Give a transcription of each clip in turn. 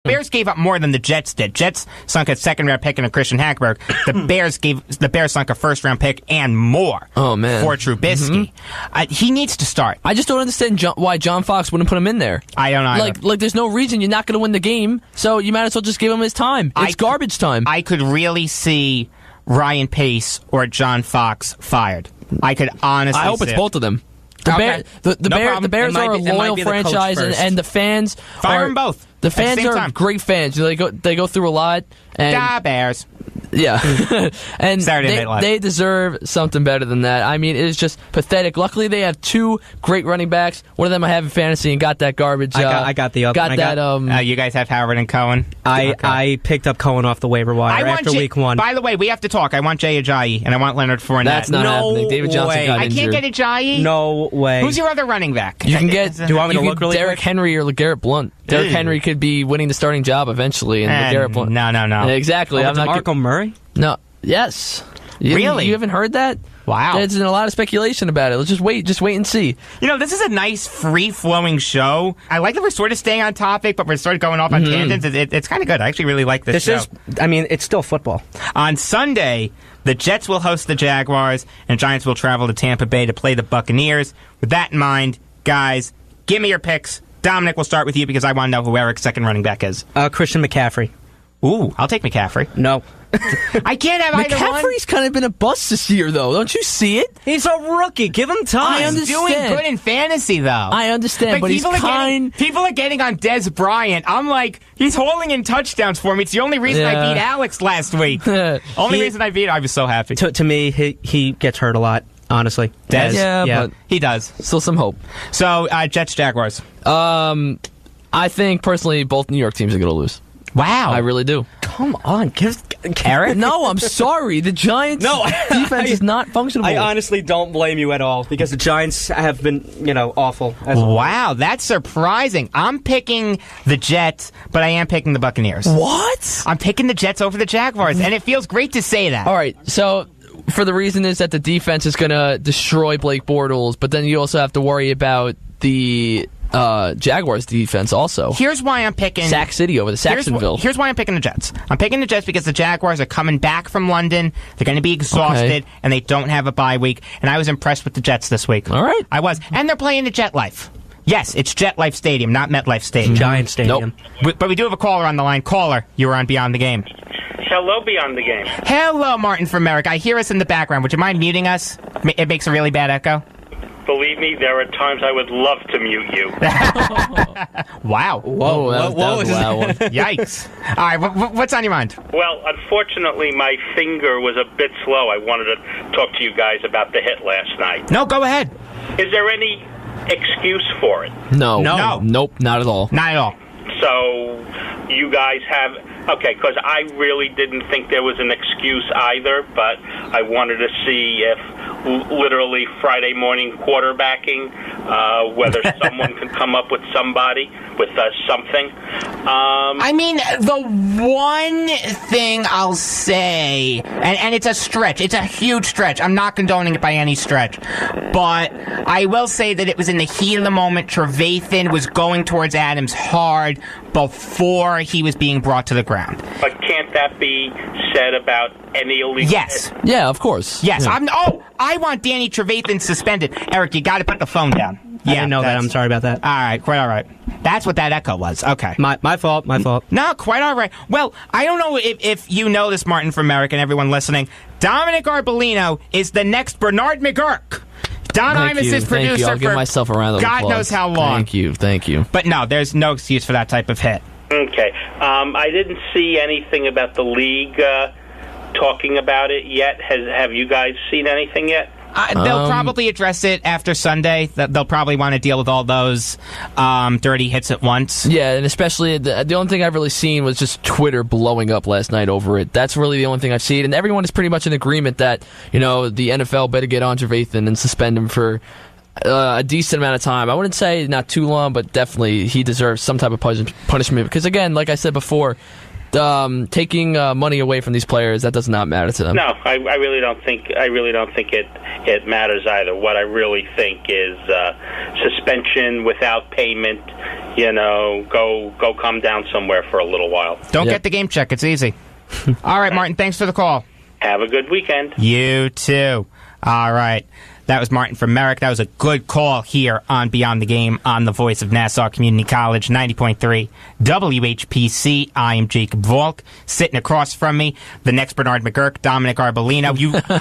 Bears gave up more than the Jets did. Jets sunk a second-round pick and a Christian Hackenberg. The Bears sunk a first-round pick and more. Oh man, for Trubisky. He needs to start. I just don't understand why John Fox wouldn't put him in there. I don't either. Like there's no reason. You're not going to win the game, so you might as well just give him his time. It's garbage time. I could really see Ryan Pace or John Fox fired. I could honestly. I hope it's both of them. The Bears are a loyal franchise, and the fans fire them both. The fans are great fans. They go through a lot. And Bears. Yeah, and they deserve something better than that. I mean, it is just pathetic. Luckily, they have two great running backs. One of them I have in fantasy and got that garbage. I got the other. You guys have Howard and Cohen. I picked up Cohen off the waiver wire after week 1. By the way, we have to talk. I want Jay Ajayi and I want Leonard Fournette. That's not happening. David Johnson got injured. I can't get Ajayi. No way. Who's your other running back? You can get. Do you want me to look really Derrick quick? Henry or LeGarrette Blount. Derrick Henry could be winning the starting job eventually, and LeGarrette Blount. No. Exactly. I'm not Marco Murray. No. Yes. Really? You haven't heard that? Wow. There's a lot of speculation about it. Let's just wait and see. This is a nice, free-flowing show. I like that we're sort of staying on topic, but we're sort of going off on tangents. It's kind of good. I actually really like this show. It's still football. On Sunday, the Jets will host the Jaguars, and Giants will travel to Tampa Bay to play the Buccaneers. With that in mind, guys, give me your picks. Dominic, we'll start with you because I want to know who Eric's second running back is. Christian McCaffrey. Ooh, I'll take McCaffrey. No. I can't have either one. McCaffrey's kind of been a bust this year, though. Don't you see it? He's a rookie. Give him time. I understand. He's doing good in fantasy, though. I understand, but people are getting on Dez Bryant. I'm like, he's hauling in touchdowns for me. It's the only reason I beat Alex last week. Reason I beat him. I was so happy. To me, he gets hurt a lot, honestly. Dez? Yeah, but he does. Still some hope. So, Jets, Jaguars. I think, personally, both New York teams are going to lose. Wow. I really do. Come on. Eric? No, I'm sorry. The Giants' defense is not functional. I honestly don't blame you at all because the Giants have been, awful. Wow, that's surprising. I'm picking the Jets, but I am picking the Buccaneers. What? I'm picking the Jets over the Jaguars, and it feels great to say that. All right, so for the reason is that the defense is going to destroy Blake Bortles, but then you also have to worry about the Jaguars defense also. Here's why I'm picking Sac City over the Saxonville. Here's why I'm picking the Jets. I'm picking the Jets because the Jaguars are coming back from London. They're going to be exhausted, and they don't have a bye week. And I was impressed with the Jets this week. All right. I was. And they're playing at Jet Life. Yes, it's Jet Life Stadium, not MetLife Stadium. Giant Stadium. Nope. But we do have a caller on the line. Caller, you were on Beyond the Game. Hello, Beyond the Game. Hello, Martin from America. I hear us in the background. Would you mind muting us? It makes a really bad echo. Believe me, there are times I would love to mute you. Wow. Whoa, that was a loud one. Yikes. All right, what's on your mind? Well, unfortunately, my finger was a bit slow. I wanted to talk to you guys about the hit last night. No, go ahead. Is there any excuse for it? No. No. Nope, not at all. Not at all. So you guys have... Okay, because I really didn't think there was an excuse either, but I wanted to see if literally Friday morning quarterbacking, whether someone could come up with somebody, with something. I mean, the one thing I'll say, and it's a stretch, it's a huge stretch. I'm not condoning it by any stretch, but I will say that it was in the heat of the moment. Trevathan was going towards Adams hard before he was being brought to the ground. But can't that be said about any illegal? Yes. Yeah, of course. Yes. Yeah. I want Danny Trevathan suspended. Eric, you got to put the phone down. I didn't know that. I'm sorry about that. All right, quite all right. That's what that echo was. Okay. My fault. No, quite all right. Well, I don't know if you know this, Martin from America, and everyone listening. Dominick Arbolino is the next Bernard McGurk. Don Imus is producer I'll give myself a round of God applause. knows how long. Thank you. But no, there's no excuse for that type of hit. Okay. I didn't see anything about the league talking about it yet. Have you guys seen anything yet? They'll probably address it after Sunday. They'll probably want to deal with all those dirty hits at once. Yeah, and especially the only thing I've really seen was just Twitter blowing up last night over it. That's really the only thing I've seen, and everyone is pretty much in agreement that the NFL better get on Trevathan and suspend him for a decent amount of time. I wouldn't say not too long, but definitely he deserves some type of punishment. Because again, like I said before, taking money away from these players, that does not matter to them. No, I really don't think it matters either. What I really think is suspension without payment. Go come down somewhere for a little while. Don't get the game check. It's easy. All right, Martin, thanks for the call. Have a good weekend. You too. All right. That was Martin from Merrick. That was a good call here on Beyond the Game on the Voice of Nassau Community College, 90.3 WHPC. I am Jacob Valk. Sitting across from me, the next Bernard McGurk, Dominick Arbolino.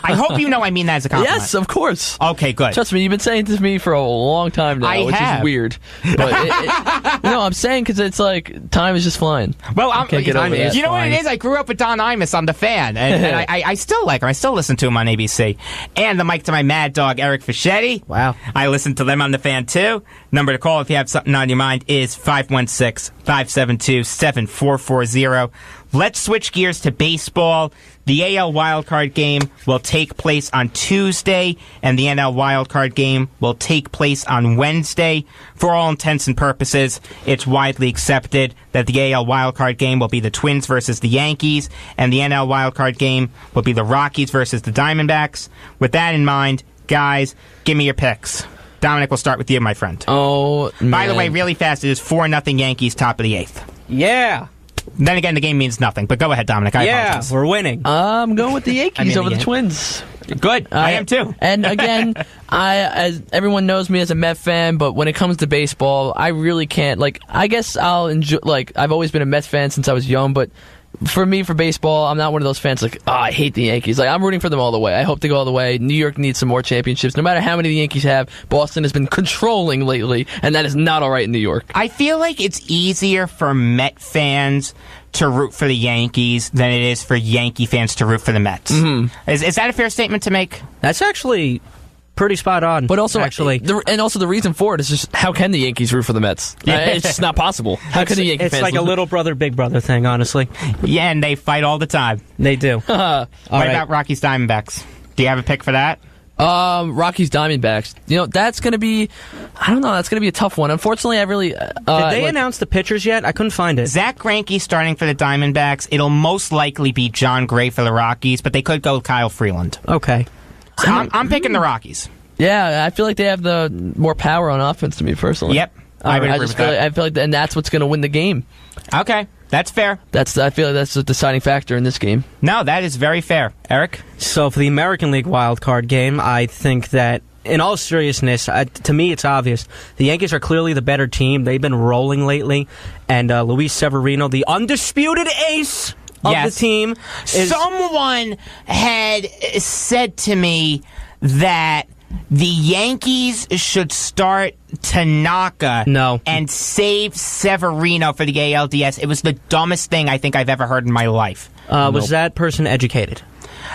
I hope you know I mean that as a compliment. Yes, of course. Okay, good. Trust me, you've been saying this to me for a long time now, which is weird. But I'm saying because it's like time is just flying. Well, can't get over that. You know what it is? I grew up with Don Imus on The Fan, and I still like him. I still listen to him on ABC. And the mic to my mad dog, Eric Fischetti. Wow. I listen to them on The Fan, too. Number to call if you have something on your mind is 516-572-7440. Let's switch gears to baseball. The AL wildcard game will take place on Tuesday, and the NL wildcard game will take place on Wednesday. For all intents and purposes, it's widely accepted that the AL wildcard game will be the Twins versus the Yankees, and the NL wildcard game will be the Rockies versus the Diamondbacks. With that in mind, guys, give me your picks. Dominic, we'll start with you, my friend. Oh, man. By the way, really fast, it is 4-0 Yankees, top of the 8th. Yeah. Then again, the game means nothing. But go ahead, Dominic. I apologize. We're winning. I'm going with the Yankees over the Twins. Good. I am too. And again, as everyone knows me as a Met fan, but when it comes to baseball, I really can't. I guess I'll enjoy. I've always been a Mets fan since I was young, but for me, for baseball, I'm not one of those fans I hate the Yankees. I'm rooting for them all the way. I hope they go all the way. New York needs some more championships. No matter how many the Yankees have, Boston has been controlling lately, and that is not all right in New York. I feel like it's easier for Met fans to root for the Yankees than it is for Yankee fans to root for the Mets. Mm-hmm. Is that a fair statement to make? That's actually pretty spot on. But also, actually, the reason for it is just how can the Yankees root for the Mets? It's just not possible. How can the Yankees? It's like a little brother, big brother thing, honestly. Yeah, and they fight all the time. They do. What about Rockies Diamondbacks? Do you have a pick for that? Rockies Diamondbacks. That's going to be, I don't know, that's going to be a tough one. Unfortunately, I really... Did they announce the pitchers yet? I couldn't find it. Zach Greinke starting for the Diamondbacks. It'll most likely be John Gray for the Rockies, but they could go with Kyle Freeland. Okay. So I'm picking the Rockies. Yeah, I feel like they have the more power on offense to me personally. Yep. I feel like and that's what's going to win the game. Okay. That's fair. I feel like that's the deciding factor in this game. No, that is very fair. Eric? So for the American League wildcard game, I think that, in all seriousness, to me it's obvious. The Yankees are clearly the better team. They've been rolling lately. And Luis Severino, the undisputed ace of the team. Someone had said to me that the Yankees should start Tanaka and save Severino for the ALDS. It was the dumbest thing I think I've ever heard in my life. Was that person educated?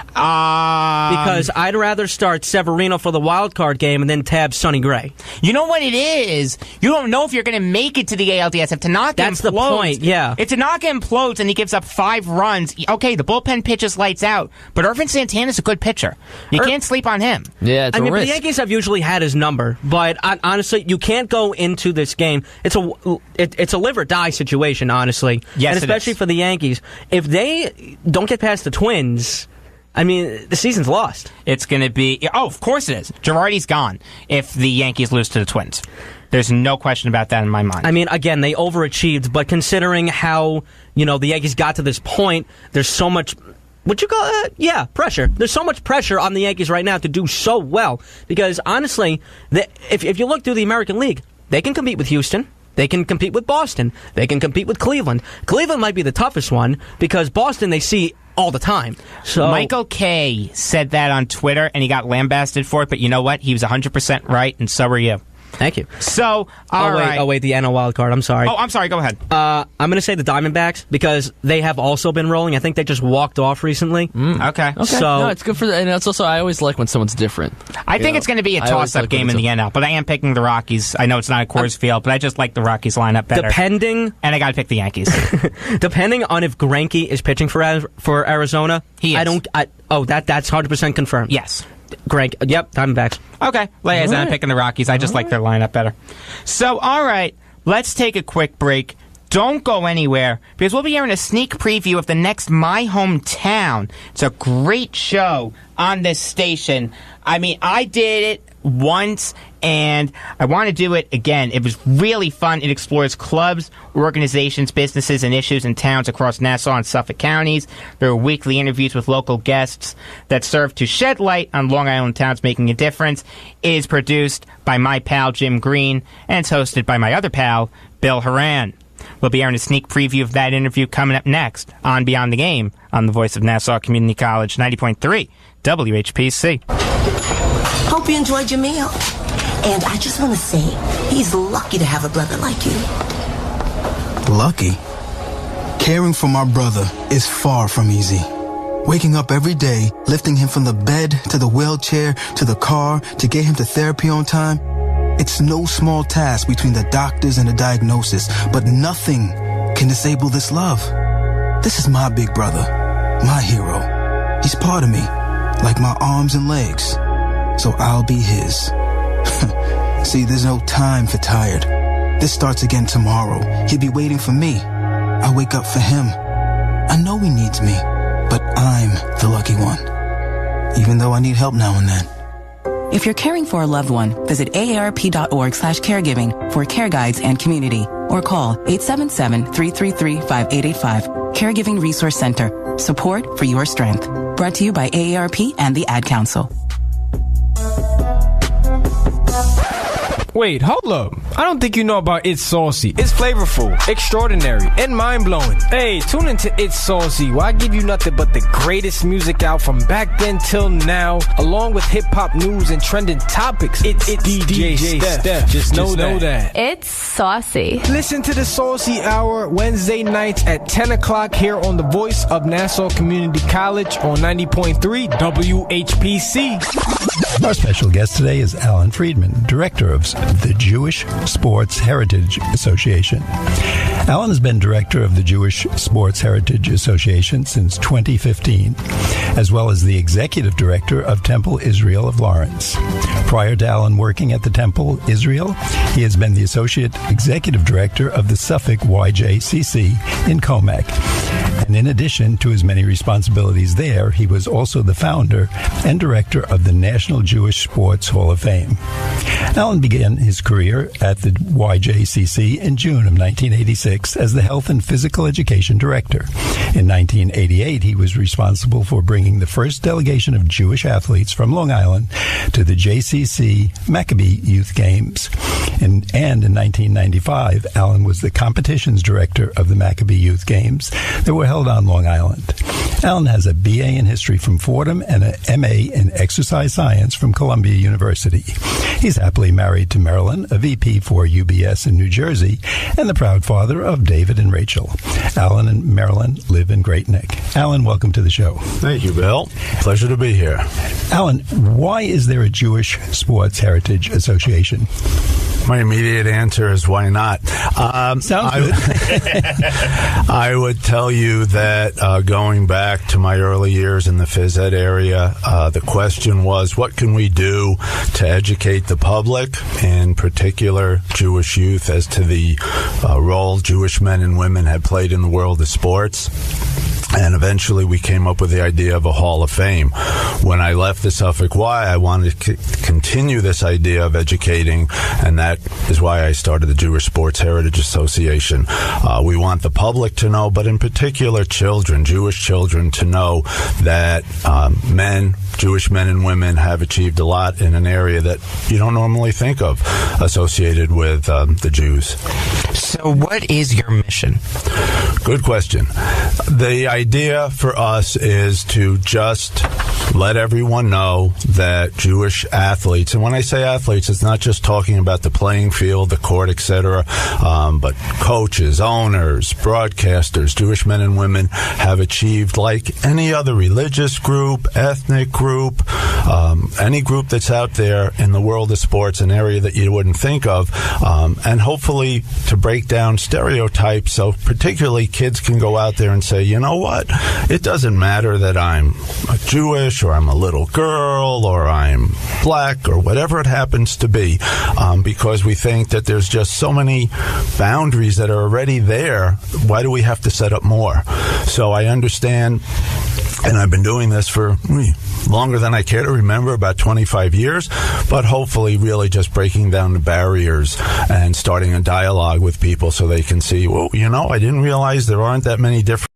Because I'd rather start Severino for the wild card game and then tab Sonny Gray. You know what it is? You don't know if you're going to make it to the ALDS. If Tanaka That's implodes, the point, yeah. If Tanaka implodes and he gives up 5 runs, okay, the bullpen pitches lights out, but Irvin Santana's a good pitcher. You can't sleep on him. Yeah, it's a risk. But the Yankees have usually had his number, but honestly, you can't go into this game. It's a live or die situation, honestly. Yes, and especially for the Yankees. If they don't get past the Twins, I mean, the season's lost. It's going to be... Oh, of course it is. Girardi's gone if the Yankees lose to the Twins. There's no question about that in my mind. I mean, again, they overachieved, but considering how, the Yankees got to this point, there's so much... Would you call it? Pressure. There's so much pressure on the Yankees right now to do so well. Because, honestly, if you look through the American League, they can compete with Houston. They can compete with Boston. They can compete with Cleveland. Cleveland might be the toughest one because Boston they see all the time. So Michael Kay said that on Twitter, and he got lambasted for it, but you know what? He was 100% right, and so were you. Thank you. So, all right. Oh, wait, the NL wild card. I'm sorry. Oh, I'm sorry. Go ahead. I'm going to say the Diamondbacks because they have also been rolling. I think they just walked off recently. Okay. So no, it's good for and it's also I always like when someone's different. I think it's going to be a toss-up game in the NL, but I am picking the Rockies. I know it's not a Coors Field, but I just like the Rockies lineup better. And I got to pick the Yankees. Depending on if Greinke is pitching for Arizona, he is. that's 100% confirmed. Yes. Greg, yep, Diamondbacks. Okay, like I said, I'm right. picking the Rockies. I just like their lineup better. So, all right, let's take a quick break. Don't go anywhere, because we'll be hearing a sneak preview of the next My Hometown. It's a great show on this station. I mean, I did it once, and I want to do it again. It was really fun. It explores clubs, organizations, businesses, and issues in towns across Nassau and Suffolk counties. There are weekly interviews with local guests that serve to shed light on Long Island towns making a difference. It is produced by my pal, Jim Green, and it's hosted by my other pal, Bill Horan. We'll be airing a sneak preview of that interview coming up next on Beyond the Game on the voice of Nassau Community College, 90.3 WHPC. Hope you enjoyed your meal. And I just want to say, he's lucky to have a brother like you. Lucky? Caring for my brother is far from easy. Waking up every day, lifting him from the bed to the wheelchair to the car to get him to therapy on time. It's no small task between the doctors and the diagnosis, but nothing can disable this love. This is my big brother, my hero. He's part of me, like my arms and legs. So I'll be his. See, there's no time for tired. This starts again tomorrow. He'll be waiting for me. I wake up for him. I know he needs me, but I'm the lucky one. Even though I need help now and then. If you're caring for a loved one, visit aarp.org/caregiving for care guides and community, or call 877-333-5885. Caregiving Resource Center. Support for your strength. Brought to you by AARP and the Ad Council. Wait, hold up. I don't think you know about It's Saucy. It's flavorful, extraordinary, and mind-blowing. Hey, tune into It's Saucy, where I give you nothing but the greatest music out from back then till now, along with hip-hop news and trending topics. It's DJ Steph. Just know that. It's saucy. Listen to the Saucy Hour Wednesday nights at 10 o'clock here on the voice of Nassau Community College on 90.3 WHPC. Our special guest today is Alan Freedman, director of the Jewish Sports Heritage Association. Alan has been director of the Jewish Sports Heritage Association since 2015, as well as the executive director of Temple Israel of Lawrence. Prior to Alan working at the Temple Israel, he has been the associate executive director of the Suffolk YJCC in Comac. And in addition to his many responsibilities there, he was also the founder and director of the National Jewish Sports Hall of Fame. Alan began his career at the YJCC in June of 1986 as the Health and Physical Education Director. In 1988, he was responsible for bringing the first delegation of Jewish athletes from Long Island to the JCC Maccabee Youth Games. And in 1995, Alan was the competitions director of the Maccabee Youth Games that were held on Long Island. Alan has a BA in history from Fordham and an MA in exercise science from Columbia University. He's happily married to Marilyn, a VP for UBS in New Jersey, and the proud father of David and Rachel. Alan and Marilyn live in Great Neck. Alan, welcome to the show. Thank you, Bill. Pleasure to be here. Alan, why is there a Jewish Sports Heritage Association? My immediate answer is why not? Sounds good. I would tell you that going back to my early years in the phys ed area, the question was, what can we do to educate the public, in particular Jewish youth, as to the role Jewish men and women had played in the world of sports? And eventually we came up with the idea of a Hall of Fame. When I left the Suffolk Y, I wanted to continue this idea of educating, and that is why I started the Jewish Sports Heritage Association. We want the public to know, but in particular children, Jewish children, to know that Jewish men and women have achieved a lot in an area that you don't normally think of associated with the Jews. So what is your mission? Good question. The idea for us is to just let everyone know that Jewish athletes, and when I say athletes, it's not just talking about the playing field, the court, etc., but coaches, owners, broadcasters, Jewish men and women have achieved, like any other religious group, ethnic group, any group that's out there in the world of sports, an area that you wouldn't think of, and hopefully to break down stereotypes so particularly kids can go out there and say, you know what, it doesn't matter that I'm Jewish Jewish or I'm a little girl or I'm black or whatever it happens to be, because we think that there's just so many boundaries that are already there. Why do we have to set up more? So I understand, and I've been doing this for longer than I care to remember, about 25 years, but hopefully really just breaking down the barriers and starting a dialogue with people so they can see, well, I didn't realize there aren't that many different